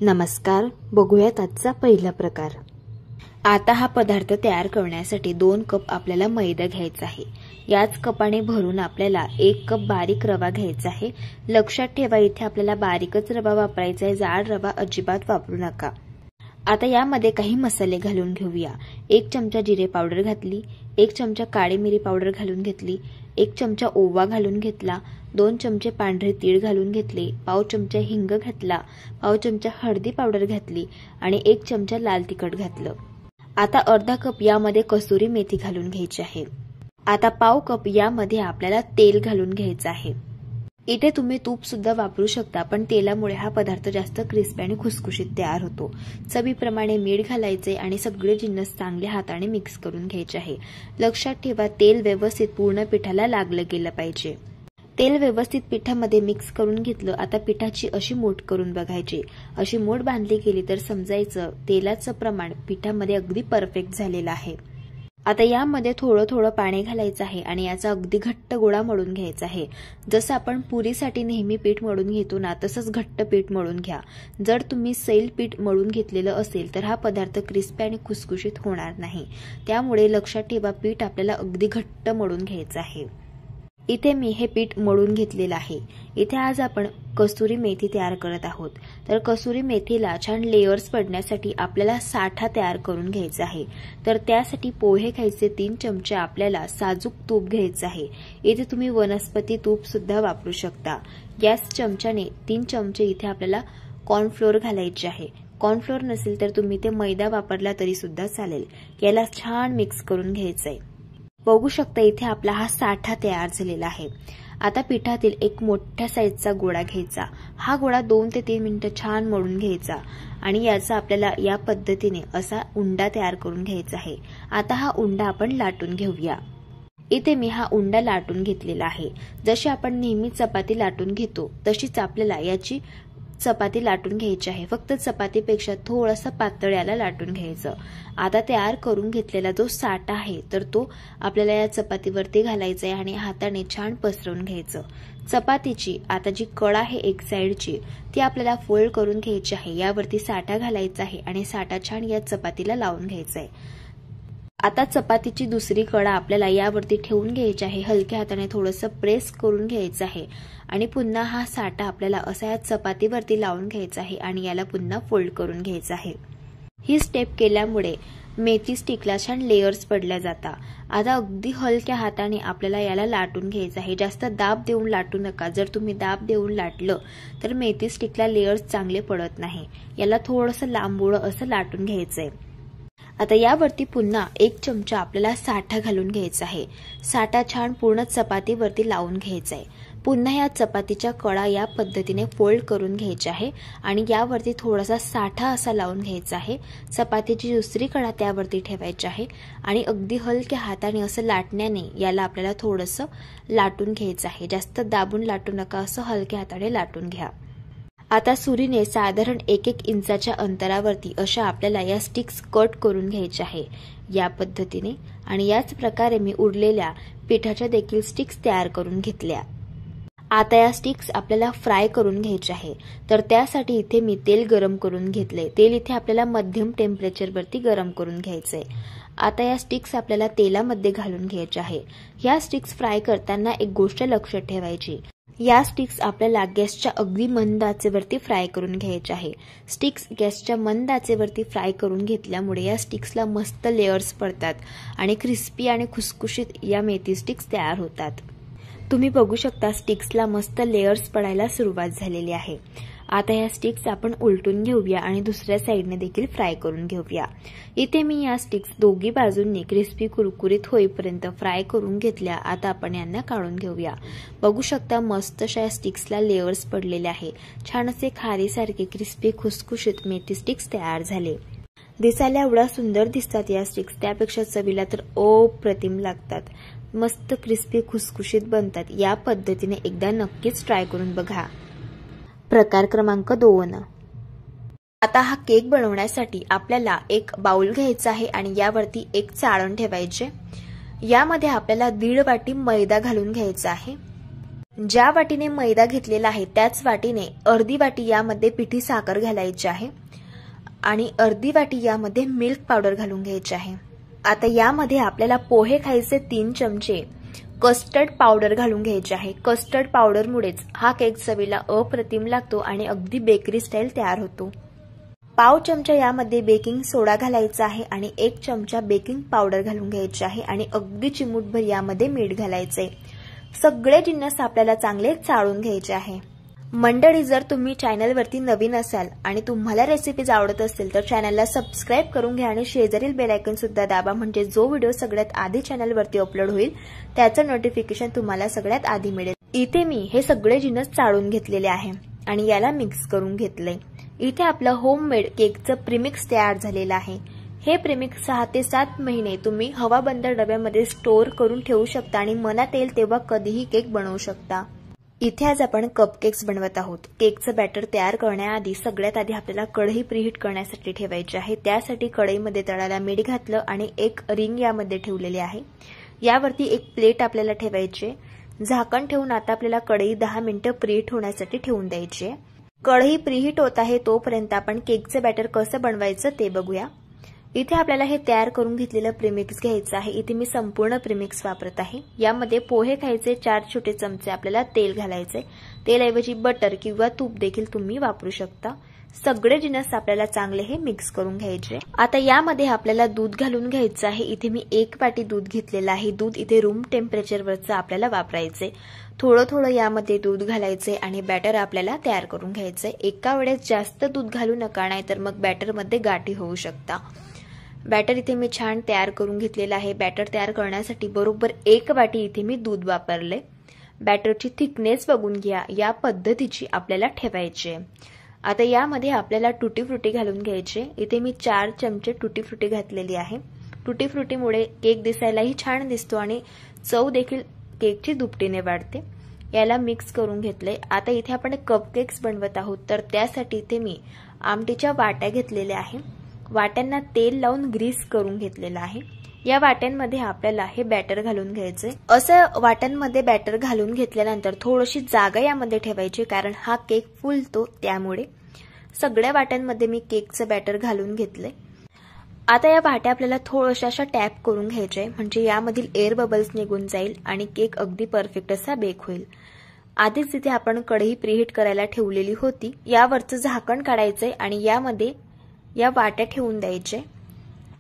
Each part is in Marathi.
नमस्कार, बघूयात आजचा पहिला प्रकार। आता हा पदार्थ तयार करण्यासाठी 2 कप आपल्याला मैदा घ्यायचा आहे। याच कपाने भरून आपल्याला 1 कप बारीक रवा घ्यायचा आहे। लक्षात ठेवा, इथे आपल्याला बारीकच रवा वापरायचा आहे, जाड रवा अजिबात वापरू नका। आता यामध्ये काही मसाले घालून घेऊया। 1 चमचा जिरे पावडर घातली, 1 चमचा काळी मिरी पावडर घालून घेतली, 1 चमचा ओवा घालून घेतला, 2 चमचे पांढरे तीळ घालून घेतले, पाव चमचा हिंग घातला, पाव चमचा हळदी पावडर घातली आणि 1 चमचा लाल तिखट घातलं। आता अर्धा कप यामध्ये कसुरी मेथी घालून घ्यायची आहे। आता पाव कप यामध्ये आपल्याला तेल घालून घ्यायचं आहे। इथे तुम्ही तूप सुद्धा वापरू शकता, पण तेलामुळे हा पदार्थ जास्त क्रिस्पी आणि खुसखुशीत तयार होतो। चवीप्रमाणे मीठ घालायचे आणि सगळे जिन्नस चांगल्या हाताने मिक्स करून घ्यायचे आहे। लक्षात ठेवा, तेल व्यवस्थित पूर्ण पिठाला लागलं गेलं पाहिजे। तेल व्यवस्थित पिठामध्ये मिक्स करून घेतलं। आता पिठाची अशी मूठ करून बघायची। अशी मूठ बांधली गेली तर समजायचं तेलाचं प्रमाण पिठामध्ये अगदी परफेक्ट झालेलं आहे। आता यामध्ये थोडं थोडं पाणी घालायचं आहे आणि याचा अगदी घट्ट गोळा मळून घ्यायचा आहे। जसं आपण पुरीसाठी नेहमी पीठ मळून घेतो ना, तसंच घट्ट पीठ मळून घ्या। जर तुम्ही सैल पीठ मळून घेतलेलं असेल तर हा पदार्थ क्रिस्पी आणि खुसखुशीत होणार नाही। त्यामुळे लक्षात ठेवा, पीठ आपल्याला अगदी घट्ट मळून घ्यायचं आहे। इथे मी हे पीठ मळून घेतलेलं आहे। इथे आज आपण कसुरी मेथी तयार करत आहोत। तर कसुरी मेथीला छान लेयर्स पडण्यासाठी आपल्याला साठा तयार करून घ्यायचा आहे। तर त्यासाठी पोहे खायचे 3 चमचे आपल्याला साजूक तूप घ्यायचं आहे। इथे तुम्ही वनस्पती तूप सुद्धा वापरू शकता। याच चमच्याने 3 चमचे इथे आपल्याला कॉर्नफ्लोअर घालायचे आहे। कॉर्नफ्लोअर नसेल तर तुम्ही ते मैदा वापरला तरी सुद्धा चालेल। याला छान मिक्स करून घ्यायचं आहे। बघू शकता, इथे आपला हा साठा तयार झालेला आहे। आता पिठातील एक मोठ्या साईजचा गोळा घ्यायचा। हा गोळा 2 ते 3 मिनिटं छान मळून घ्यायचा आणि याचा आपल्याला या पद्धतीने असा उंडा तयार करून घ्यायचा आहे। आता हा उंडा आपण लाटून घेऊया। इथे मी हा उंडा लाटून घेतलेला आहे। जशी आपण नेहमी चपाती लाटून घेतो तशीच आपल्याला याची चपाती लाटून घ्यायची आहे। फक्त चपातीपेक्षा थोडासा पातळ याला लाटून घ्यायचं। आता तयार करून घेतलेला जो साठा आहे तर तो आपल्याला या चपातीवरती घालायचा आहे आणि हाताने छान पसरवून घ्यायचं। चपातीची आता जी कड आहे एक साइडची ती आपल्याला फोल्ड करून घ्यायची आहे। यावरती साठा घालायचा आहे आणि साठा छान या चपातीला लावून घ्यायचा आहे। आता चपातीची दुसरी कडा आपल्याला यावरती ठेवून घ्यायची आहे। हलक्या हाताने थोडंसं प्रेस करून घ्यायचं आहे आणि पुन्हा हा साठा आपल्याला असा या चपातीवरती लावून घ्यायचा आहे आणि याला पुन्हा फोल्ड करून घ्यायचं आहे। ही स्टेप केल्यामुळे मेथी स्टिकला छान लेयर्स पडल्या जातात। आता अगदी हलक्या हाताने आपल्याला याला लाटून घ्यायचं आहे। जास्त दाब देऊन लाटू नका। जर तुम्ही दाब देऊन लाटलं तर मेथी स्टिकला लेयर्स चांगले पडत नाही। याला थोडंसं लांबोळं असं लाटून घ्यायचंय। आता यावरती पुन्हा 1 चमचा आपल्याला साठा घालून घ्यायचा आहे। साठा छान पूर्ण चपातीवरती लावून घ्यायचा आहे। पुन्हा या चपातीच्या कडा या पद्धतीने फोल्ड करून घ्यायच्या आहे आणि यावरती थोडासा साठा असा लावून घ्यायचा आहे। चपातीची दुसरी कडा त्यावरती ठेवायची आहे आणि अगदी हलक्या हाताने असं लाटण्याने याला आपल्याला थोडंसं लाटून घ्यायचं आहे। जास्त दाबून लाटू नका, असं हलक्या हाताने लाटून घ्या। आता सुरीने साधारण 1-1 इंचाच्या अंतरावरती अशा आपल्याला या स्टिक्स कट करून घ्यायच्या आहे या पद्धतीने। आणि याच प्रकारे मी उरलेल्या पिठाच्या देखील स्टिक्स तयार करून घेतल्या। आता या स्टिक्स आपल्याला फ्राय करून घ्यायचे आहे। तर त्यासाठी इथे मी तेल गरम करून घेतले। तेल इथे आपल्याला मध्यम टेम्परेचरवरती गरम करून घ्यायचंय। आता या स्टिक्स आपल्याला तेलामध्ये घालून घ्यायच्या आहे। या स्टिक्स फ्राय करताना एक गोष्ट लक्षात ठेवायची, या स्टिक्स आपल्याला गॅसच्या अगदी मंद आचेवरती फ्राय करून घ्यायचे आहे। स्टिक्स गॅसच्या मंद आचेवरती फ्राय करून घेतल्यामुळे या स्टिक्सला मस्त लेयर्स पडतात आणि क्रिस्पी आणि खुसखुशीत या मेथी स्टिक्स तयार होतात। तुम्ही बघू शकता, स्टिक्सला मस्त लेयर्स पडायला सुरुवात झालेली आहे। आता या स्टिक्स आपण उलटून घेऊया आणि दुसऱ्या साइडने देखील फ्राय करून घेऊया। इथे मी या स्टिक्स दोघी बाजूंनी क्रिस्पी कुरकुरीत होईपर्यंत फ्राय करून घेतल्या। आता आपण यांना काढून घेऊया। बघू शकता, मस्त अशा स्टिक्सला लेयर्स पडलेले आहे। छान असे खारीसारखे क्रिस्पी खुसखुशीत मेथी स्टिक्स तयार झाले। दिसायला एवढा सुंदर दिसतात या स्टिक्स, त्यापेक्षा चवीला तर अप्रतिम लागतात। मस्त क्रिस्पी खुसखुशीत बनतात। या पद्धतीने एकदा नक्कीच ट्राय करून बघा। प्रकार क्रमांक 2। आता हा केक बनवण्यासाठी आपल्याला एक बाउल घ्यायचा आहे आणि यावरती एक चाळण ठेवायचे। यामध्ये आपल्याला 1.5 वाटी मैदा घालून घ्यायचा आहे। ज्या वाटीने मैदा घेतलेला आहे त्याच वाटीने अर्धी वाटी यामध्ये पिठी साखर घालायची आहे आणि अर्धी वाटी यामध्ये मिल्क पावडर घालून घ्यायची आहे। आता यामध्ये आपल्याला पोहे खायचे 3 चमचे कस्टर्ड पावडर घालून घ्यायचे आहे। कस्टर्ड पावडरमुळेच हा केक चवीला अप्रतिम लागतो आणि अगदी बेकरी स्टाईल तयार होतो। पाव चमचा यामध्ये बेकिंग सोडा घालायचा आहे आणि 1 चमचा बेकिंग पावडर घालून घ्यायची आहे आणि अगदी चिमूटभर यामध्ये मीठ घालायचे। सगळे जिन्नस आपल्याला चांगले चाळून घ्यायचे आहे। मंडळी, जर तुम्ही चॅनलवरती नवीन असाल आणि तुम्हाला रेसिपीज आवडत असतील तर चॅनलला सबस्क्राइब करून घ्या आणि शेजारील बेल आयकॉन सुद्धा दाबा, म्हणजे जो व्हिडिओ सगळ्यात आधी चॅनलवरती अपलोड होईल त्याचं नोटिफिकेशन तुम्हाला सगळ्यात आधी मिळेल। इथे मी हे सगळे जिन्नस चाळून घेतलेले आहे आणि याला मिक्स करून घेतले। इथे आपलं होममेड केकचं प्रीमिक्स तयार झालेलं आहे। हे प्रीमिक्स 6 ते 7 महिने तुम्ही हवाबंद डब्यामध्ये स्टोअर करून ठेवू शकता आणि मनात येईल तेव्हा कधीही केक बनवू शकता। इथे आज आपण कपकेक्स बनवत आहोत। केकचं बॅटर तयार करण्याआधी सगळ्यात आधी आपल्याला कढई प्रीहीट करण्यासाठी ठेवायची आहे। त्यासाठी कढईमध्ये तळाला मीठ घातलं आणि एक रिंग यामध्ये ठेवलेली आहे। यावरती एक प्लेट आपल्याला ठेवायची, झाकण ठेवून आता आपल्याला कढई 10 मिनिटं प्रीहीट होण्यासाठी ठेवून द्यायची। कढई प्रीहीट होत आहे तोपर्यंत आपण केकचं बॅटर कसं बनवायचं ते बघूया। इथे आपल्याला हे तयार करून घेतलेलं प्रीमिक्स घ्यायचं आहे। इथे मी संपूर्ण प्रीमिक्स वापरत आहे। यामध्ये पोहे खायचे 4 छोटे चमचे आपल्याला तेल घालायचे। तेलऐवजी बटर किंवा तूप देखील तुम्ही वापरू शकता। सगळे जिन्नस आपल्याला चांगले हे मिक्स करून घ्यायचे। आता यामध्ये आपल्याला दूध घालून घ्यायचं आहे। इथे मी 1 वाटी दूध घेतलेलं आहे। दूध इथे रूम टेम्परेचरवरचं आपल्याला वापरायचे। थोडं थोडं यामध्ये दूध घालायचे आणि बॅटर आपल्याला तयार करून घ्यायचे। एका वेळेस जास्त दूध घालू नका, नाहीतर मग बॅटरमध्ये गाठी होऊ शकता। बॅटर इथे मी छान तयार करून घेतलेलं आहे। बॅटर तयार करण्यासाठी बरोबर 1 वाटी इथे मी दूध वापरले। बॅटरची थिकनेस बघून घ्या, या पद्धतीची आपल्याला ठेवायची आहे। आता यामध्ये आपल्याला टुटी फ्रुटी घालून घ्यायचे। इथे मी 4 चमचे टुटी फ्रुटी घातलेली आहे। टुटी फ्रुटीमुळे केक दिसायलाही छान दिसतो आणि चव देखील केकची दुपटीने वाढते। याला मिक्स करून घेतले। आता इथे आपण कपकेक्स बनवत आहोत, तर त्यासाठी इथे मी आमटीच्या वाट्या घेतलेल्या आहे। वाट्यांना तेल लावून ग्रीस करून घेतलेलं आहे। या वाट्यांमध्ये आपल्याला हे बॅटर घालून घ्यायचे। असं वाट्यांमध्ये बॅटर घालून घेतल्यानंतर थोडीशी जागा यामध्ये ठेवायची, कारण हा केक फुलतो त्यामुळे। सगळ्या वाट्यांमध्ये मी केकचं बॅटर घालून घेतले। आता या वाट्या आपल्याला थोड्याशा अशा टॅप करून घ्यायचे, म्हणजे यामधील एअर बबल्स निघून जाईल आणि केक अगदी परफेक्ट असा बेक होईल। आधीच इथे आपण कढई प्रीहीट करायला ठेवलेली होती। यावरचं झाकण काढायचंय आणि यामध्ये या वाट्या ठेवून द्यायचे।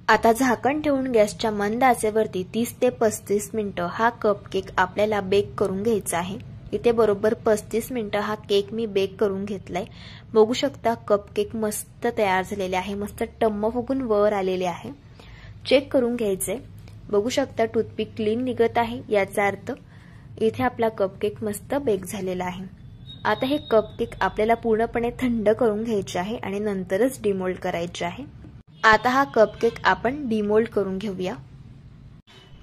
आता झाकण ठेवून गॅसच्या मंद आचेवरती 30 ते 35 मिनिटं हा कपकेक आपल्याला बेक करून घ्यायचा आहे। इथे बरोबर 35 मिनिटं हा केक मी बेक करून घेतलाय। बघू शकता कपकेक मस्त तयार झालेले आहे, मस्त टम्म फुगून वर आलेले आहे। चेक करून घ्यायचे। बघू शकता टूथपिक क्लीन निघत आहे, याचा अर्थ इथे आपला कपकेक मस्त बेक झालेला आहे। आता हे कपकेक आपल्याला पूर्णपणे थंड करून घ्यायचे आहे आणि नंतरच डिमोल्ड करायचे आहे। आता हा कपकेक आपण डिमोल्ड करून घेऊया।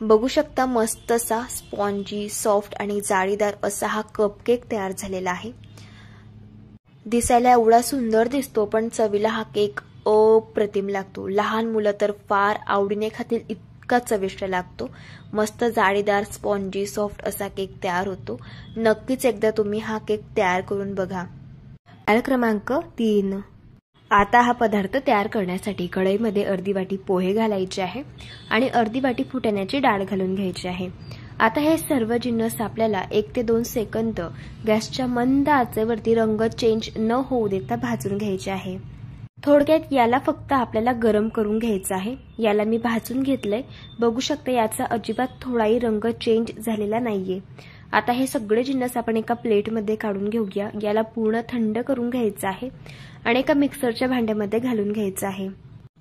बघू शकता मस्त असा स्पॉन्जी, सॉफ्ट आणि जाळीदार असा हा कपकेक तयार झालेला आहे। दिसायला एवढा सुंदर दिसतो, पण चवीला हा केक अप्रतिम लागतो। लहान मुलं तर फार आवडीने खातील, इतका चविष्ट लागतो। मस्त जाळीदार, स्पॉन्जी, सॉफ्ट असा केक तयार होतो। नक्कीच एकदा तुम्ही हा केक तयार करून बघा। क्रमांक 3। आता हा पदार्थ तयार करण्यासाठी कढईमध्ये अर्धी वाटी पोहे घालायचे आहे आणि अर्धी वाटी फुटाण्याची डाळ घालून घ्यायची आहे। आता हे सर्व जिन्नस आपल्याला 1 ते 2 सेकंद गॅसच्या मंद आचेवरती रंग चेंज न होऊ देता भाजून घ्यायचे आहे। थोडक्यात याला फक्त आपल्याला गरम करून घ्यायचं आहे। याला मी भाजून घेतलंय। बघू शकता याचा अजिबात थोडाही रंग चेंज झालेला नाहीये। आता हे सगळे जिन्नस आपण एका प्लेटमध्ये काढून घेऊया। याला पूर्ण थंड करून घ्यायचं आहे आणि एका मिक्सरच्या भांड्यामध्ये घालून घ्यायचं आहे।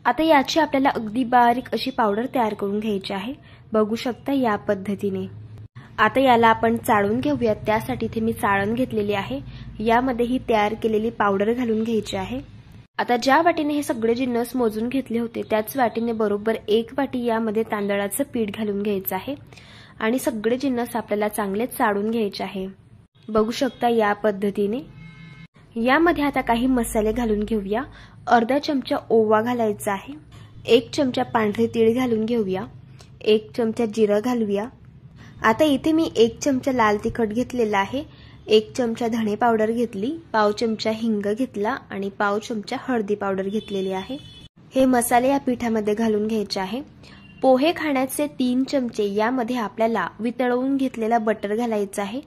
आता याची आपल्याला अगदी बारीक अशी पावडर तयार करून घ्यायची आहे। बघू शकता या पद्धतीने। आता याला आपण चाळून घेऊया। त्यासाठी इथे मी चाळण घेतलेली आहे। यामध्ये ही तयार केलेली पावडर घालून घ्यायची आहे। आता ज्या वाटीने हे सगळे जिन्नस मोजून घेतले होते त्याच वाटीने बरोबर 1 वाटी यामध्ये तांदळाचं पीठ घालून घ्यायचं आहे आणि सगळे जिन्नस आपल्याला चांगले चाळून घ्यायचे आहे। बघू शकता या पद्धतीने। यामध्ये आता काही मसाले घालून घेऊया। अर्धा चमचा ओवा घालायचा आहे। 1 चमचा पांढरे तीळ घालून घेऊया। 1 चमचा जिरं घालूया। आता इथे मी 1 चमचा लाल तिखट घेतलेला आहे। 1 चमचा धणे पावडर घेतली, पाव चमचा हिंग घेतला आणि पाव चमचा हळदी पावडर घेतलेली आहे। हे मसाले या पिठामध्ये घालून घ्यायचे आहे। पोहे खाण्याचे 3 चमचे यामध्ये आपल्याला वितळवून घेतलेला बटर घालायचा आहे।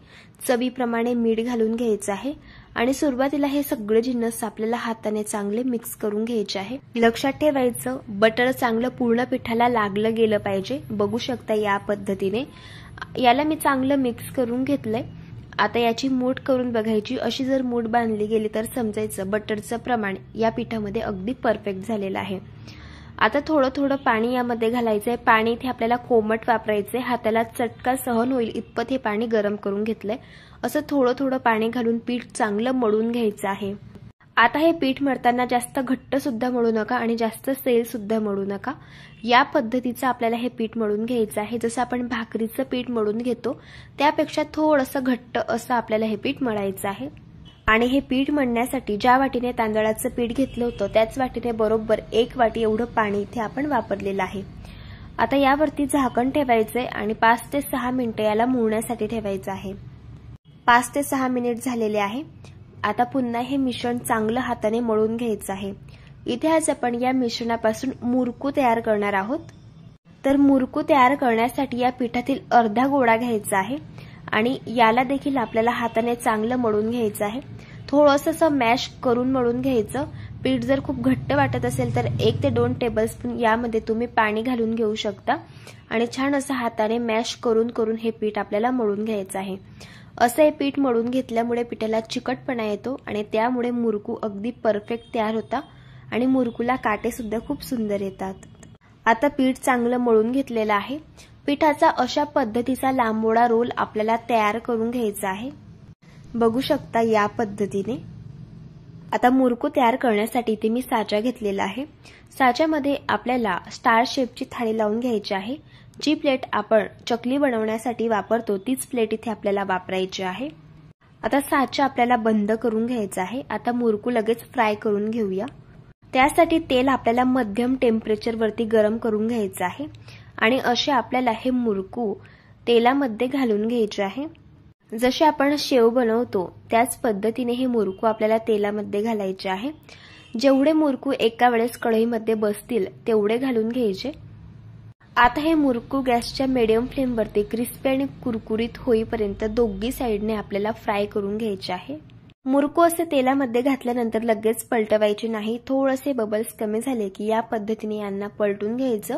चवीप्रमाणे मीठ घालून घ्यायचं आहे आणि सुरुवातीला हे सगळे जिन्नस आपल्याला हाताने चांगले मिक्स करून घ्यायचे आहे। लक्षात ठेवायचं बटर चांगलं पूर्ण पिठाला लागलं गेलं पाहिजे। बघू शकता या पद्धतीने याला मी चांगलं मिक्स करून घेतलंय। आता याची मूठ करून बघायची। अशी जर मूठ बांधली गेली तर समजायचं बटरचं प्रमाण या पिठामध्ये अगदी परफेक्ट झालेलं आहे। आता थोडं थोडं पाणी यामध्ये घालायचंय। पाणी इथे आपल्याला कोमट वापरायचंय, हाताला चटका सहन होईल इतपत हे पाणी गरम करून घेतलंय। असं थोडं थोडं पाणी घालून पीठ चांगलं मळून घ्यायचं आहे। आता हे पीठ मळताना जास्त घट्ट सुद्धा मळू नका आणि जास्त सैल सुद्धा मळू नका। या पद्धतीचं आपल्याला हे पीठ मळून घ्यायचं आहे। जसं आपण भाकरीचं पीठ मळून घेतो त्यापेक्षा थोडंसं घट्ट असं आपल्याला हे पीठ मळायचं आहे। आणि हे पीठ मळण्यासाठी ज्या वाटीने तांदळाचं पीठ घेतलं होतं त्याच वाटीने बरोबर 1 वाटी एवढं पाणी इथे आपण वापरलेलं आहे। आता यावरती झाकण ठेवायचंय आणि 5 ते 6 मिनिटे याला मुरण्यासाठी ठेवायचं आहे। 5 ते 6 मिनिट झालेले आहे। आता पुन्हा हे मिश्रण चांगलं हाताने मळून घ्यायचं आहे। इथे आज आपण या मिश्रणापासून मुरकू तयार करणार आहोत। तर मुरकू तयार करण्यासाठी या पिठातील अर्धा गोळा घ्यायचा आहे आणि याला देखील आपल्याला हाताने चांगलं मळून घ्यायचं आहे। थोडंसं मॅश करून मळून घ्यायचं। पीठ जर खूप घट्ट वाटत असेल तर 1 ते 2 टेबलस्पून यामध्ये तुम्ही पाणी घालून घेऊ शकता आणि छान असं हाताने मॅश करून करून हे पीठ आपल्याला मळून घ्यायचं आहे। असं हे पीठ मळून घेतल्यामुळे पिठाला चिकटपणा येतो आणि त्यामुळे मुरकू अगदी परफेक्ट तयार होता आणि मुरकूला काटे सुद्धा खूप सुंदर येतात। आता पीठ चांगलं मळून घेतलेलं आहे। पिठाचा अशा पद्धतीचा लांबोळा रोल आपल्याला तयार करून घ्यायचा आहे। बघू शकता या पद्धतीने। आता मुरकू तयार करण्यासाठी इथे मी साचा घेतलेला आहे। साच्यामध्ये आपल्याला स्टार शेपची थाळी लावून घ्यायची आहे। जी प्लेट आपण चकली बनवण्यासाठी वापरतो तीच प्लेट इथे आपल्याला वापरायची आहे। आता साचा आपल्याला बंद करून घ्यायचा आहे। आता मुरकू लगेच फ्राय करून घेऊया। त्यासाठी तेल आपल्याला मध्यम टेम्परेचर वरती गरम करून घ्यायचं आहे आणि असे आपल्याला हे मुरकू तेलामध्ये घालून घ्यायचे आहे। जसे आपण शेव बनवतो त्याच पद्धतीने हे मुरकू आपल्याला तेलामध्ये घालायचे आहे। जेवढे मुरकू एका वेळेस कढईमध्ये बसतील तेवढे घालून घ्यायचे। आता हे मुरकू गॅसच्या मीडियम फ्लेम वरती क्रिस्पी आणि कुरकुरीत होईपर्यंत दोन्ही साइडने आपल्याला फ्राय करून घ्यायचे आहे। मुरकू असे तेलामध्ये घातल्यानंतर लगेच पलटवायचे नाही। थोडेसे बबल्स कमी झाले की या पद्धतीने यांना पलटून घ्यायचं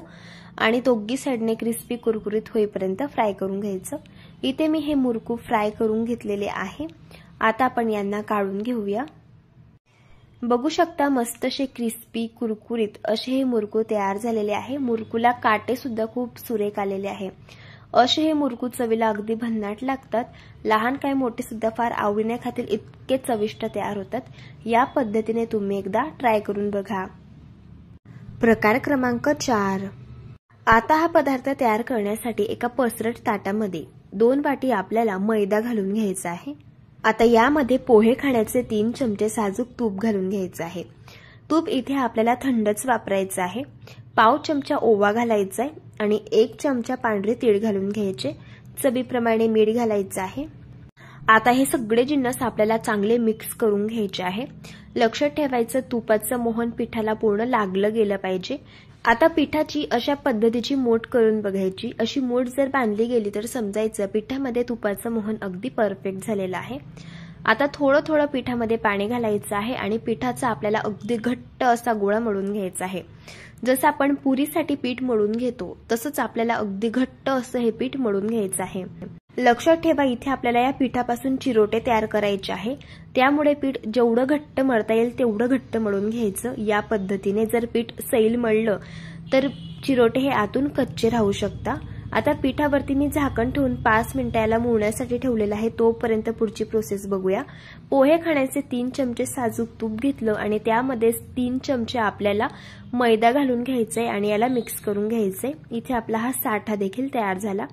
आणि दोन्ही साइडने क्रिस्पी कुरकुरीत होईपर्यंत फ्राय करून घ्यायचं। इथे मी हे मुरकू फ्राय करून घेतलेले आहे। आता आपण यांना काढून घेऊया। बघू शकता मस्तसे क्रिस्पी कुरकुरीत असे हे मुरकू तयार झालेले आहे। मुरकूला काटे सुद्धा खूप सुरेख आलेले आहे। असे हे मुरकू चवीला अगदी भन्नाट लागतात। लहान काय मोठे सुद्धा फार आवडीने खातील इतके चविष्ट तयार होतात। या पद्धतीने तुम्ही एकदा ट्राय करून बघा। प्रकार क्रमांक 4। आता हा पदार्थ तयार करण्यासाठी एका पसरट ताटामध्ये 2 वाटी आपल्याला मैदा घालून घ्यायचा आहे। आता यामध्ये पोहे खाण्याचे 3 चमचे साजूक तूप घालून घ्यायचे आहे। तूप इथे आपल्याला थंडच वापरायचं आहे। पाव चमचा ओवा घालायचा आहे आणि 1 चमचा पांढरे तीळ घालून घ्यायचे। चवीप्रमाणे मीठ घालायचं आहे। आता हे सगळे जिन्नस आपल्याला चांगले मिक्स करून घ्यायचे आहे। लक्षात ठेवायचं तुपाचं मोहन पिठाला पूर्ण लागलं गेलं पाहिजे। आता पिठाची अशा पद्धतीची मोठ करून बघायची। अशी मोठ जर बांधली गेली तर समजायचं पिठामध्ये तुपाचं मोहन अगदी परफेक्ट झालेलं आहे। आता थोडं थोडं पिठामध्ये पाणी घालायचं आहे आणि पिठाचा आपल्याला अगदी घट्ट असा गोळा मळून घ्यायचा आहे। जसं आपण पुरीसाठी पीठ मळून घेतो तसंच आपल्याला अगदी घट्ट असं हे पीठ मळून घ्यायचं आहे। लक्षात ठेवा इथे आपल्याला या पिठापासून चिरोटे तयार करायचे आहे। त्यामुळे पीठ जेवढं घट्ट मळता येईल तेवढं घट्ट मळून घ्यायचं। या पद्धतीने जर पीठ सैल मळलं तर चिरोटे हे आतून कच्चे राहू शकता। आता पिठावरती मी झाकण ठेवून 5 मिनिटं याला मुरण्यासाठी ठेवलेलं आहे। तोपर्यंत पुढची प्रोसेस बघूया। पोहे खाण्याचे 3 चमचे साजूक तूप घेतलं आणि त्यामध्ये 3 चमचे आपल्याला मैदा घालून घ्यायचंय आणि याला मिक्स करून घ्यायचंय। इथे आपला हा साठा देखील तयार झाला।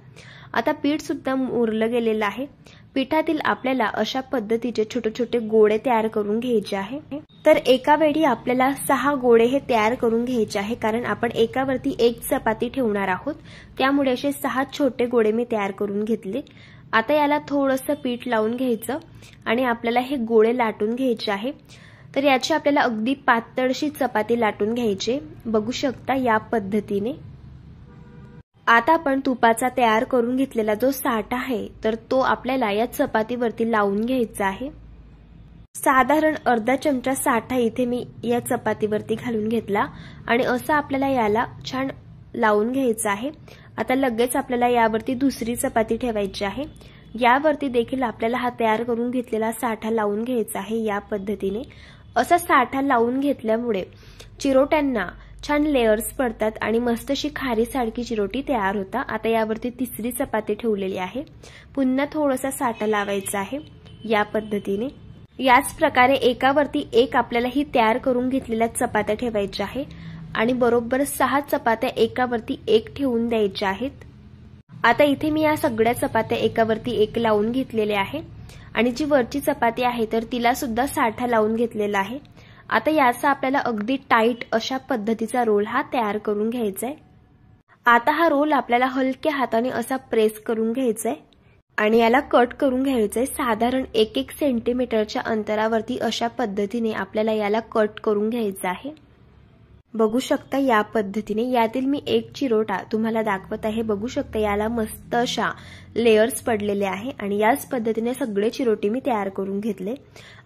आता पीठ सुद्धा मुरलं गेलेलं आहे। पिठातील आपल्याला अशा पद्धतीचे छोटे छोटे गोळे तयार करून घ्यायचे आहे। तर एका वेळी आपल्याला 6 गोळे हे तयार करून घ्यायचे आहे, कारण आपण एकावरती 1 चपाती ठेवणार आहोत। त्यामुळे असे 6 छोटे गोळे मी तयार करून घेतले आता याला थोडंसं पीठ लावून घ्यायचं आणि आपल्याला हे गोळे लाटून घ्यायचे आहे। तर याची आपल्याला अगदी पातळशी चपाती लाटून घ्यायची, बघू शकता या पद्धतीने। आता आपण तुपाचा तयार करून घेतलेला जो साठा आहे तर तो आपल्याला या चपातीवरती लावून घ्यायचा आहे। साधारण अर्धा चमचा साठा इथे मी या चपातीवरती घालून घेतला आणि असं आपल्याला याला छान लावून घ्यायचं आहे। आता लगेच आपल्याला यावरती दुसरी चपाती ठेवायची आहे। यावरती देखील आपल्याला हा तयार करून घेतलेला साठा लावून घ्यायचा आहे या पद्धतीने। असा साठा लावून घेतल्यामुळे चिरोट्यांना छान लेयर्स पडतात आणि मस्त अशी खारीसारखी चिरोटी तयार होतात। आता यावरती तिसरी चपाती ठेवलेली आहे, पुन्हा थोडासा साठा लावायचा आहे या पद्धतीने। याच प्रकारे एकावरती एक आपल्याला ही तयार करून घेतलेल्या चपात्या ठेवायच्या आहे आणि बरोबर 6 चपात्या एकावरती एक ठेवून द्यायच्या आहेत। आता इथे मी या सगळ्या चपात्या एकावरती एक लावून घेतलेल्या आहे आणि जी वरची चपाती आहे तर तिला सुद्धा साठा लावून घेतलेला आहे। आता याचा आपल्याला अगदी टाईट अशा पद्धतीचा रोल हा तयार करून घ्यायचा आहे। आता हा रोल आपल्याला हलक्या हाताने असा प्रेस करून घ्यायचा आहे आणि याला कट करून घ्यायचं आहे। साधारण 1-1 सेंटीमीटरच्या अंतरावरती अशा पद्धतीने आपल्याला याला कट करून घ्यायचं आहे, बघू शकता या पद्धतीने। यातील मी एक चिरोटा तुम्हाला दाखवत आहे, बघू शकता याला मस्त अशा लेयर्स पडलेले आहे आणि याच पद्धतीने सगळे चिरोटे मी तयार करून घेतले।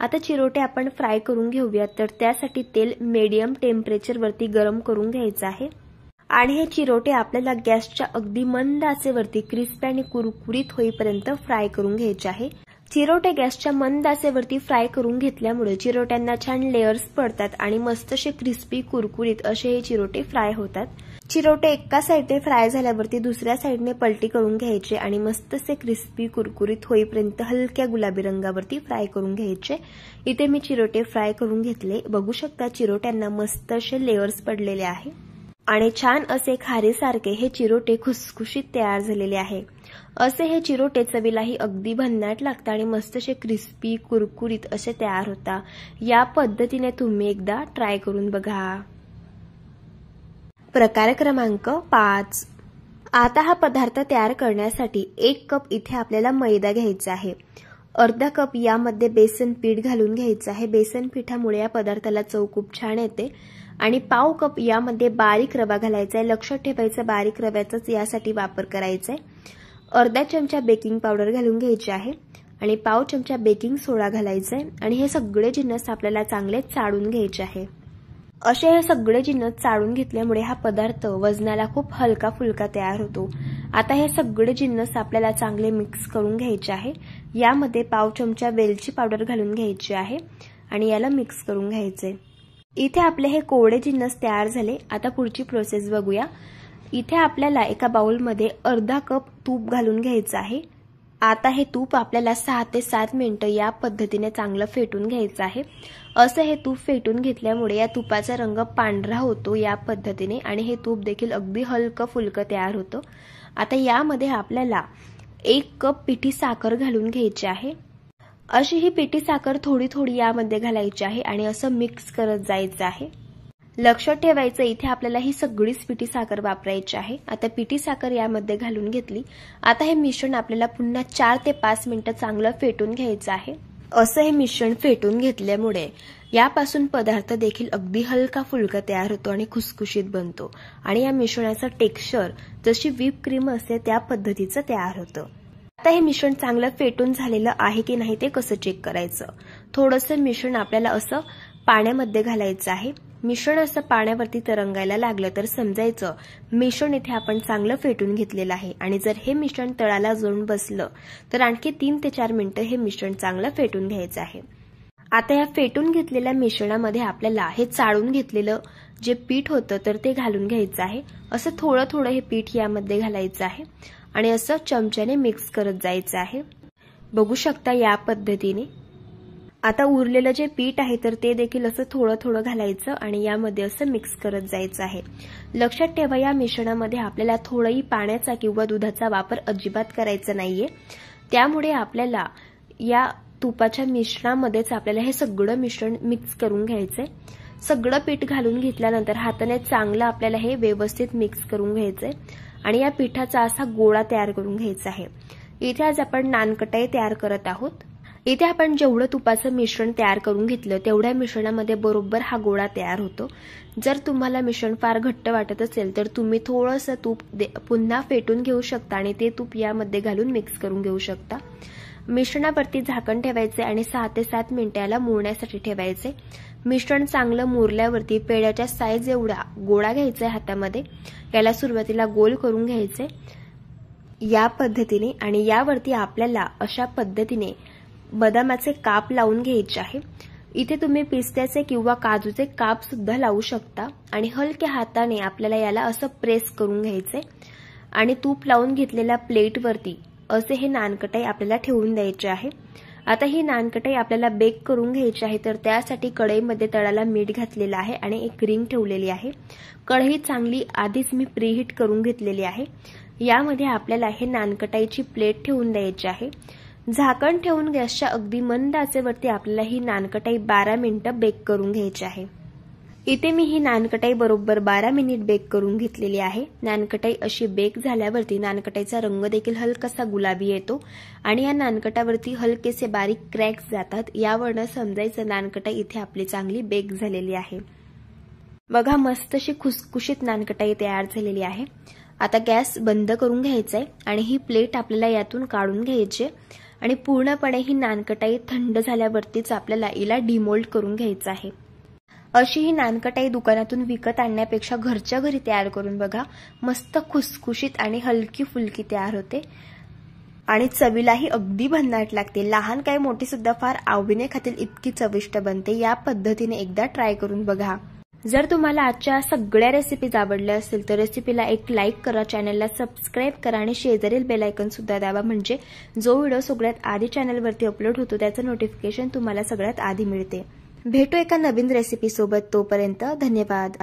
आता चिरोटे आपण फ्राय करून घेऊया, तर त्यासाठी तेल मीडियम टेम्परेचर वरती गरम करून घ्यायचं आहे आणि हे चिरोटे आपल्याला गॅसच्या अगदी मंद आचेवरती क्रिस्पी आणि कुरकुरीत होईपर्यंत फ्राय करून घ्यायचे आहे। चिरोटे गॅसच्या मंद आचेवरती फ्राय करून घेतल्यामुळे चिरोट्यांना छान लेयर्स पडतात आणि मस्त असे क्रिस्पी कुरकुरीत असे हे चिरोटे फ्राय होतात। चिरोटे एका साइडने फ्राय झाल्यावरती दुसऱ्या साइडने पलटी करून घ्यायचे आणि मस्त असे क्रिस्पी कुरकुरीत होईपर्यंत हलक्या गुलाबी रंगावरती फ्राय करून घ्यायचे। इथे मी चिरोटे फ्राय करून घेतले, बघू शकता चिरोट्यांना मस्त असे लेयर्स पडलेले आहे आणि छान असे खारीसारखे हे चिरोटे खुसखुशीत तयार झालेले आहे। असे हे चिरोटे चवीलाही अगदी भन्नाट लागतात आणि मस्त असे क्रिस्पी कुरकुरीत असे तयार होतात। या पद्धतीने तुम्ही एकदा ट्राय करून बघा। प्रकार क्रमांक 5। आता हा पदार्थ तयार करण्यासाठी 1 कप इथे आपल्याला मैदा घ्यायचा आहे। अर्धा कप यामध्ये बेसन पीठ घालून घ्यायचं आहे। बेसन पिठामुळे या पदार्थाला चव खूप छान येते आणि पाव कप यामध्ये बारीक रवा घालायचा आहे। लक्षात ठेवायचं बारीक रव्याचाच यासाठी वापर करायचा आहे। अर्धा चमचा बेकिंग पावडर घालून घ्यायची आहे आणि पाव चमचा बेकिंग सोडा घालायचा आहे आणि हे सगळे जिन्नस आपल्याला चांगले चाळून घ्यायचे आहे। असे हे सगळे जिन्नस चाळून घेतल्यामुळे हा पदार्थ वजनाला खूप हलका फुलका तयार होतो। आता हे सगळे जिन्नस आपल्याला चांगले मिक्स करून घ्यायचे आहे। यामध्ये पाव चमचा वेलची पावडर घालून घ्यायची आहे आणि याला मिक्स करून घ्यायचे। इथे आपले हे कोरडे जिन्नस तयार झाले। आता पुढची प्रोसेस बघूया। इथे आपल्याला एका बाउलमध्ये अर्धा कप तूप घालून घ्यायचं आहे। आता हे तूप आपल्याला 6 ते 7 मिनिटं या पद्धतीने चांगलं फेटून घ्यायचं आहे। असं हे तूप फेटून घेतल्यामुळे या तुपाचा रंग पांढरा होतो या पद्धतीने आणि हे तूप देखील अगदी हलकं फुलकं तयार होतं। आता यामध्ये आपल्याला 1 कप पिठी साखर घालून घ्यायची आहे। अशी ही पिठी साखर थोडी थोडी यामध्ये घालायची आहे आणि असं मिक्स करत जायचं आहे। लक्षात ठेवायचं इथे आपल्याला ही सगळीच पिठी साखर वापरायची आहे। आता पिठी साखर यामध्ये घालून घेतली। आता हे मिश्रण आपल्याला पुन्हा 4 ते 5 मिनिटं चांगलं फेटून घ्यायचं आहे। असं हे मिश्रण फेटून घेतल्यामुळे यापासून पदार्थ देखील अगदी हलका फुलका तयार होतो आणि खुसखुशीत बनतो आणि या मिश्रणाचं टेक्स्चर जशी व्हिप क्रीम असते त्या पद्धतीचं तयार होतं। आता हे मिश्रण चांगलं फेटून झालेलं आहे की नाही ते कसं चेक करायचं। थोडंसं मिश्रण आपल्याला असं पाण्यामध्ये घालायचं आहे। मिश्रण असं पाण्यावरती तरंगायला लागलं तर समजायचं मिश्रण इथे आपण चांगलं फेटून घेतलेलं आहे आणि जर हे मिश्रण तळाला जाऊन बसलं तर आणखी 3 ते 4 मिनिटं हे मिश्रण चांगलं फेटून घ्यायचं आहे। आता या फेटून घेतलेल्या मिश्रणामध्ये आपल्याला हे चाळून घेतलेलं जे पीठ होतं तर ते घालून घ्यायचं आहे। असं थोडं थोडं हे पीठ यामध्ये घालायचं आहे आणि असं चमच्याने मिक्स करत जायचं आहे, बघू शकता या पद्धतीने। आता उरलेलं जे पीठ आहे तर ते देखील असं थोडं थोडं घालायचं आणि यामध्ये असं मिक्स करत जायचं आहे। लक्षात ठेवा या मिश्रणामध्ये आपल्याला थोडाही पाण्याचा किंवा दुधाचा वापर अजिबात करायचा नाहीये। त्यामुळे आपल्याला या तुपाच्या मिश्रणामध्येच आपल्याला हे सगळं मिश्रण मिक्स करून घ्यायचंय। सगळं पीठ घालून घेतल्यानंतर हाताने चांगलं आपल्याला हे व्यवस्थित मिक्स करून घ्यायचंय आणि या पिठाचा असा गोळा तयार करून घ्यायचा आहे। इथे आज आपण नानकटाई तयार करत आहोत. इथे आपण जेवढं तुपाचं मिश्रण तयार करून घेतलं तेवढ्या मिश्रणामध्ये बरोबर हा गोळा तयार होतो. जर तुम्हाला मिश्रण फार घट्ट वाटत असेल तर तुम्ही थोडंसं तूप पुन्हा फेटून घेऊ शकता आणि ते तूप यामध्ये घालून मिक्स करून घेऊ शकता. मिश्रणावरती झाकण ठेवायचे आणि 6 ते 7 मिनिटे याला मुरण्यासाठी ठेवायचे. मिश्रण चांगलं मुरल्यावरती पेढ्याच्या साईज एवढा गोळा घ्यायचा हातामध्ये. याला सुरुवातीला गोल करून घ्यायचे या पद्धतीने आणि यावरती आपल्याला अशा पद्धतीने बदामाचे काप लावून घ्यायचे आहे. इथे तुम्ही पिस्त्याचे किंवा काजूचे काप सुद्धा लावू शकता आणि हलक्या हाताने आपल्याला याला असं प्रेस करून घ्यायचे आणि तूप लावून घेतलेल्या प्लेटवरती असे हे नानकटाई आपल्याला ठेवून द्यायचे आहे. आता ही नानकटाई आपल्याला बेक करून घ्यायची आहे तर त्यासाठी कढईमध्ये तळाला मीठ घातलेलं आहे आणि एक रिंग ठेवलेली आहे. कढई चांगली आधीच मी प्रीहीट करून घेतलेली आहे. यामध्ये आपल्याला हे नानकटाईची प्लेट ठेवून द्यायची आहे. झाकण ठेवून गॅसच्या अगदी मंद आचेवरती आपल्याला ही नानकटाई 12 मिनिटं बेक करून घ्यायची आहे. इथे मी ही नानकटाई बरोबर 12 मिनिट बेक करून घेतलेली आहे. नानकटाई अशी बेक झाल्यावरती नानकटाईचा रंग देखील हलकासा गुलाबी येतो आणि या नानकटावरती हलकेसे बारीक क्रॅक्स जातात. यावरून समजायचं नानकटाई इथे आपली चांगली बेक झालेली आहे. बघा मस्त अशी खुसखुशीत नानकटाई तयार झालेली आहे. आता गॅस बंद करून घ्यायचा आहे आणि ही प्लेट आपल्याला यातून काढून घ्यायची आणि पूर्णपणे ही नानकटाई थंड झाल्यावरतीच आपल्याला हिला डिमोल्ड करून घ्यायचं आहे. अशी ही नानकटाई दुकानातून विकत आणण्यापेक्षा घरच्या घरी तयार करून बघा. मस्त खुसखुशीत आणि हलकी फुलकी तयार होते आणि चवीलाही अगदी भन्नाट लागते. लहान काय मोठी सुद्धा फार आवडीने खातील इतकी चविष्ट बनते. या पद्धतीने एकदा ट्राय करून बघा. जर तुम्हाला आजच्या सगळ्या रेसिपीज आवडल्या असतील तर रेसिपीला एक लाईक करा, चॅनलला सबस्क्राईब करा आणि शेजारील बेल आयकॉन सुद्धा दाबा म्हणजे जो व्हिडिओ सगळ्यात आधी चॅनलवरती अपलोड होतो त्याचं नोटिफिकेशन तुम्हाला सगळ्यात आधी मिळते. भेटू एका नवीन रेसिपी सोबत. तोपर्यंत धन्यवाद.